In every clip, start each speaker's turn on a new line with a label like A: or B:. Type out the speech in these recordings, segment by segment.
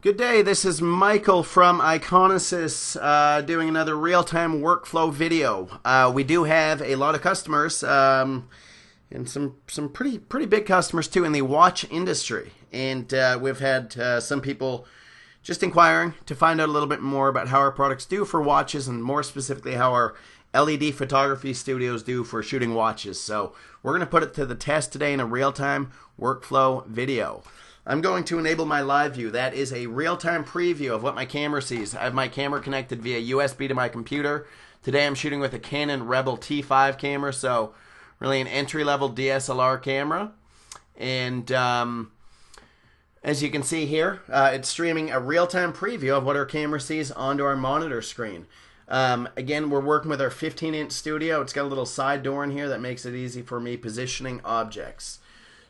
A: Good day, this is Michael from Iconasys doing another real-time workflow video. We do have a lot of customers and some pretty big customers too in the watch industry. And we've had some people just inquiring to find out a little bit more about how our products do for watches and more specifically how our LED photography studios do for shooting watches. So we're going to put it to the test today in a real-time workflow video. I'm going to enable my live view. That is a real-time preview of what my camera sees. I have my camera connected via USB to my computer. Today I'm shooting with a Canon Rebel T5 camera, so really an entry-level DSLR camera. And as you can see here, it's streaming a real-time preview of what our camera sees onto our monitor screen. Again, we're working with our 15-inch studio. It's got a little side door in here that makes it easy for me positioning objects.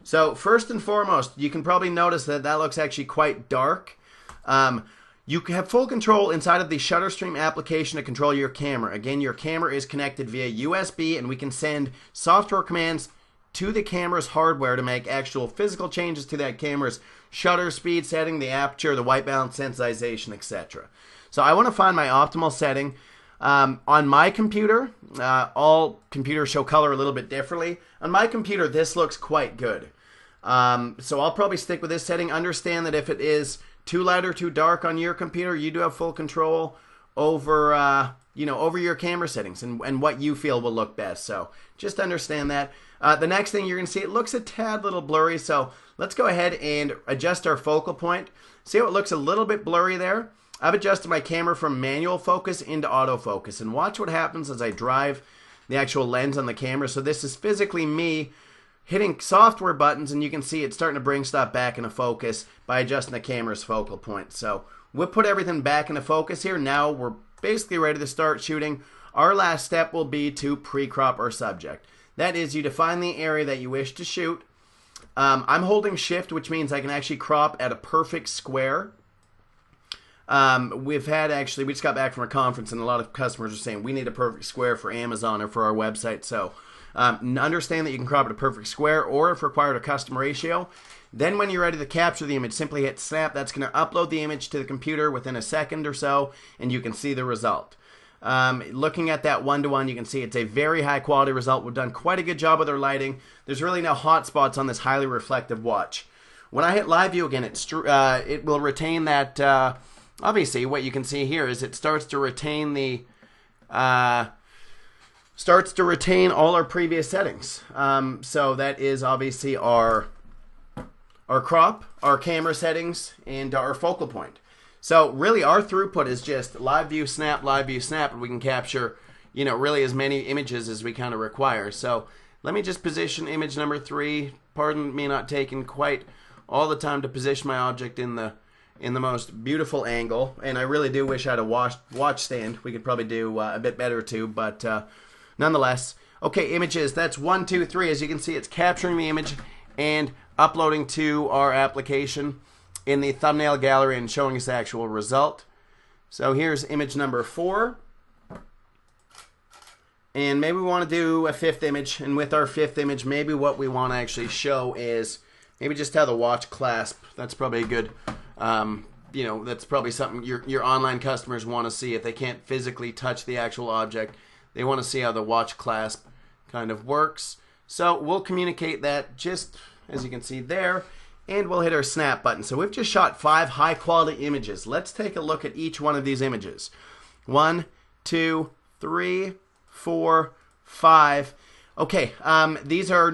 A: So first and foremost, you can probably notice that that looks actually quite dark. You have full control inside of the ShutterStream application to control your camera. Again, your camera is connected via USB, and we can send software commands to the camera's hardware to make actual physical changes to that camera's shutter speed setting, the aperture, the white balance, sensitization, etc. So I want to find my optimal setting. On my computer, all computers show color a little bit differently. On my computer, this looks quite good. So I'll probably stick with this setting. Understand that if it is too light or too dark on your computer, you do have full control over, over your camera settings and what you feel will look best. So just understand that. The next thing you're going to see, it looks a tad little blurry. So let's go ahead and adjust our focal point. See how it looks a little bit blurry there? I've adjusted my camera from manual focus into autofocus. And watch what happens as I drive the actual lens on the camera. So this is physically me hitting software buttons, and you can see it's starting to bring stuff back into focus by adjusting the camera's focal point. So we'll put everything back into focus here. Now we're basically ready to start shooting. Our last step will be to pre-crop our subject. That is, you define the area that you wish to shoot. I'm holding shift, which means I can actually crop at a perfect square. We just got back from a conference, and a lot of customers are saying we need a perfect square for Amazon or for our website. So understand that you can crop at a perfect square, or if required, a custom ratio. Then when you're ready to capture the image, simply hit snap. That's going to upload the image to the computer within a second or so, and you can see the result. Looking at that one-to-one, you can see it's a very high quality result. We've done quite a good job with our lighting. There's really no hot spots on this highly reflective watch. When I hit live view again, it will retain that. Obviously, what you can see here is it starts to retain the all our previous settings. So that is obviously our crop, our camera settings, and our focal point. So really our throughput is just live view snap, and we can capture, really as many images as we kind of require. So let me just position image number 3. Pardon me not taking quite all the time to position my object in the most beautiful angle, and I really do wish I had a watch stand. We could probably do a bit better too, but nonetheless. Okay, images, that's 1, 2, 3. As you can see, it's capturing the image and uploading to our application in the thumbnail gallery and showing us the actual result. So here's image number 4. And maybe we want to do a 5th image, and with our 5th image, maybe what we want to actually show is maybe just how the watch clasp. That's probably a good, that's probably something your online customers want to see. If they can't physically touch the actual object, they want to see how the watch clasp kind of works. So we'll communicate that just as you can see there, and we'll hit our snap button. So we've just shot 5 high quality images. Let's take a look at each one of these images. 1, 2, 3, 4, 5. Okay, these are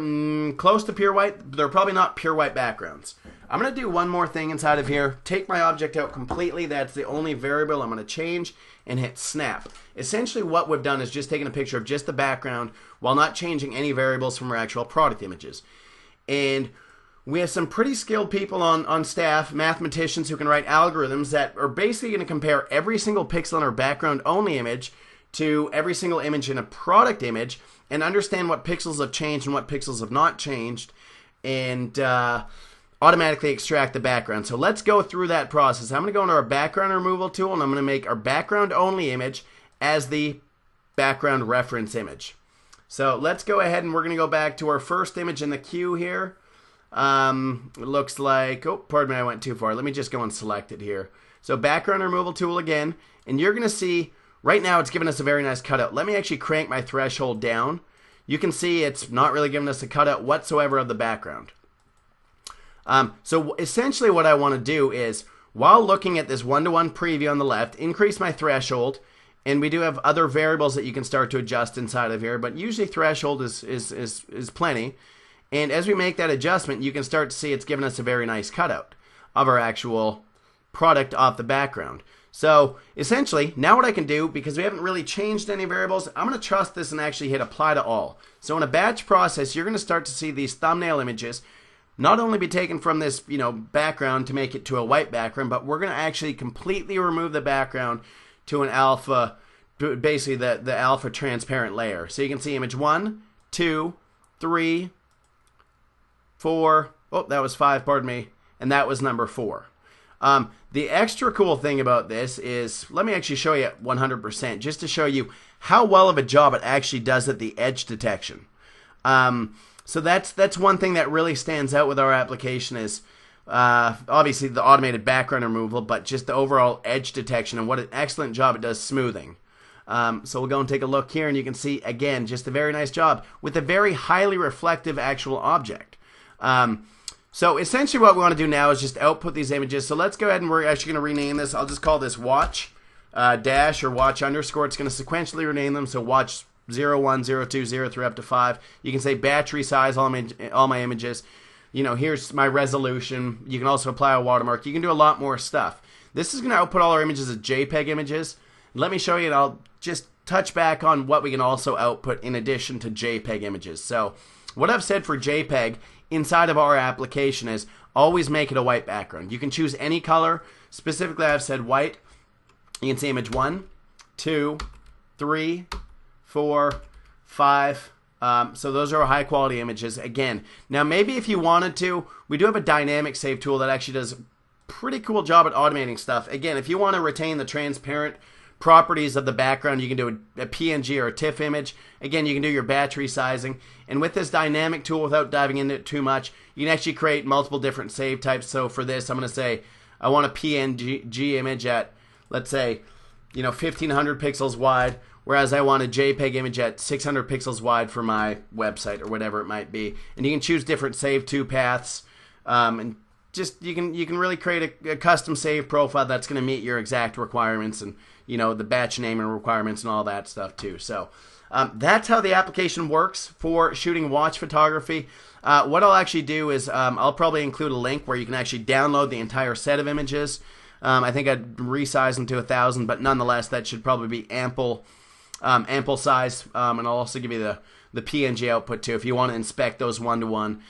A: close to pure white. They're probably not pure white backgrounds. I'm going to do one more thing inside of here. Take my object out completely. That's the only variable I'm going to change, and hit snap. Essentially what we've done is just taken a picture of just the background while not changing any variables from our actual product images. And we have some pretty skilled people on staff, mathematicians who can write algorithms that are basically going to compare every single pixel in our background only image to every single image in a product image and understand what pixels have changed and what pixels have not changed, and automatically extract the background. So let's go through that process. I'm going to go into our background removal tool, and I'm going to make our background only image as the background reference image. So let's go ahead and we're going to go back to our first image in the queue here. It looks like, oh, pardon me, I went too far. Let me just go and select it here. So background removal tool again, and you're going to see right now it's giving us a very nice cutout. Let me actually crank my threshold down. You can see it's not really giving us a cutout whatsoever of the background. So essentially what I want to do is, while looking at this one-to-one preview on the left, increase my threshold, and we do have other variables that you can start to adjust inside of here, but usually threshold is plenty. And as we make that adjustment, you can start to see it's giving us a very nice cutout of our actual product off the background. So essentially, now what I can do, because we haven't really changed any variables, I'm going to trust this and actually hit apply to all. So in a batch process, you're going to start to see these thumbnail images not only be taken from this, background to make it to a white background, but we're going to actually completely remove the background to an alpha, basically the alpha transparent layer. So you can see image 1, 2, 3, 4, oh, that was 5, pardon me, and that was number 4. The extra cool thing about this is, let me actually show you at 100%, just to show you how well of a job it actually does at the edge detection. So that's one thing that really stands out with our application is obviously the automated background removal, but just the overall edge detection and what an excellent job it does smoothing. So we'll go and take a look here, and you can see, again, just a very nice job with a very highly reflective actual object. So essentially what we want to do now is just output these images. So let's go ahead and we're actually going to rename this. I'll just call this watch dash or watch underscore. It's going to sequentially rename them. So watch 0, 1, 0, 2, 0, 3 up to 5. You can say battery size, all my images. Here's my resolution. You can also apply a watermark. You can do a lot more stuff. This is going to output all our images as JPEG images. Let me show you, and I'll just touch back on what we can also output in addition to JPEG images. So what I've said for JPEG inside of our application is always make it a white background. You can choose any color. Specifically, I've said white. You can see image 1, 2, 3, 4, 5. So those are high quality images. Again, now maybe if you wanted to, we do have a dynamic save tool that actually does a pretty cool job at automating stuff. Again, if you want to retain the transparent properties of the background, you can do a PNG or a TIFF image. Again, you can do your battery sizing. And with this dynamic tool, without diving into it too much, you can actually create multiple different save types. So for this, I'm going to say I want a PNG image at, let's say, 1500 pixels wide, whereas I want a JPEG image at 600 pixels wide for my website or whatever it might be. And you can choose different save to paths, and just you can really create a custom save profile that's going to meet your exact requirements and the batch naming requirements and all that stuff too. So that's how the application works for shooting watch photography. What I'll actually do is I'll probably include a link where you can actually download the entire set of images. I think I'd resize them to 1,000, but nonetheless that should probably be ample size. And I'll also give you the PNG output too if you want to inspect those one-to-one.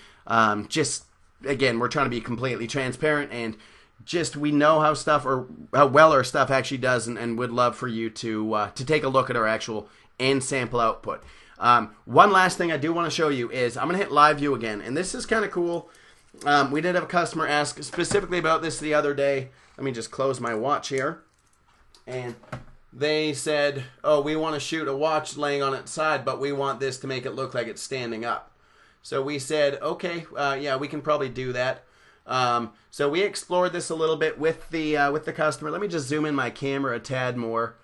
A: Just again, we're trying to be completely transparent, and just we know how well our stuff actually does, and would love for you to take a look at our actual end sample output. One last thing I do want to show you is I'm going to hit live view again, and this is kind of cool. We did have a customer ask specifically about this the other day. Let me just close my watch here, and they said, oh, we want to shoot a watch laying on its side, but we want this to make it look like it's standing up. So we said, okay, yeah, we can probably do that. So we explored this a little bit with the customer. Let me just zoom in my camera a tad more.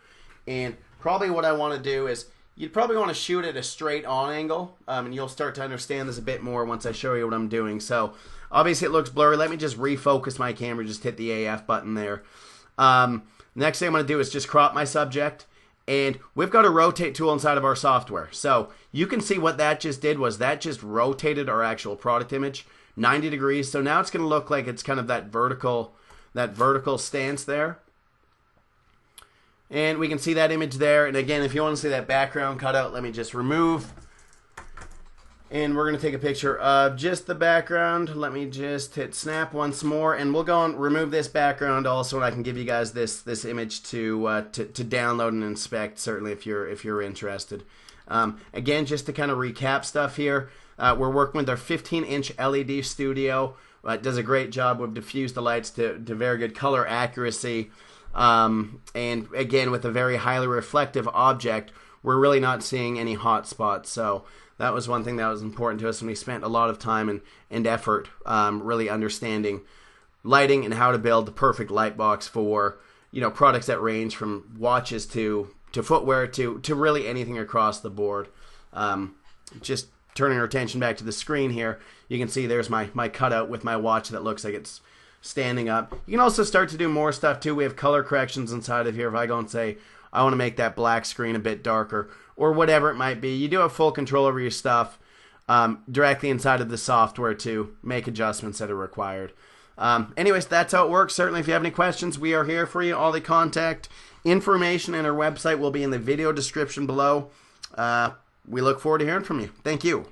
A: And probably what I want to do is you'd probably want to shoot at a straight on angle. And you'll start to understand this a bit more once I show you what I'm doing. So obviously it looks blurry. Let me just refocus my camera. Just hit the AF button there. Next thing I'm going to do is just crop my subject. And we've got a rotate tool inside of our software. So you can see what that just did was that just rotated our actual product image 90 degrees. So now it's going to look like it's kind of that vertical stance there. And we can see that image there. And again, if you want to see that background cutout, let me just remove. And we're going to take a picture of just the background. Let me just hit snap once more, and we'll go and remove this background also, and I can give you guys this image to download and inspect, certainly if you're interested. Again, just to kind of recap stuff here, we're working with our 15-inch LED studio. It does a great job. We've diffused the lights to very good color accuracy, and again, with a very highly reflective object, we're really not seeing any hot spots. So that was one thing that was important to us, and we spent a lot of time and effort really understanding lighting and how to build the perfect light box for, you know, products that range from watches to footwear to really anything across the board. Just turning our attention back to the screen here, you can see there's my cutout with my watch that looks like it's standing up. You can also start to do more stuff too. We have color corrections inside of here. If I go and say, I want to make that black screen a bit darker, or whatever it might be, you do have full control over your stuff directly inside of the software to make adjustments that are required. Anyways, that's how it works. Certainly, if you have any questions, we are here for you. All the contact information and our website will be in the video description below. We look forward to hearing from you. Thank you.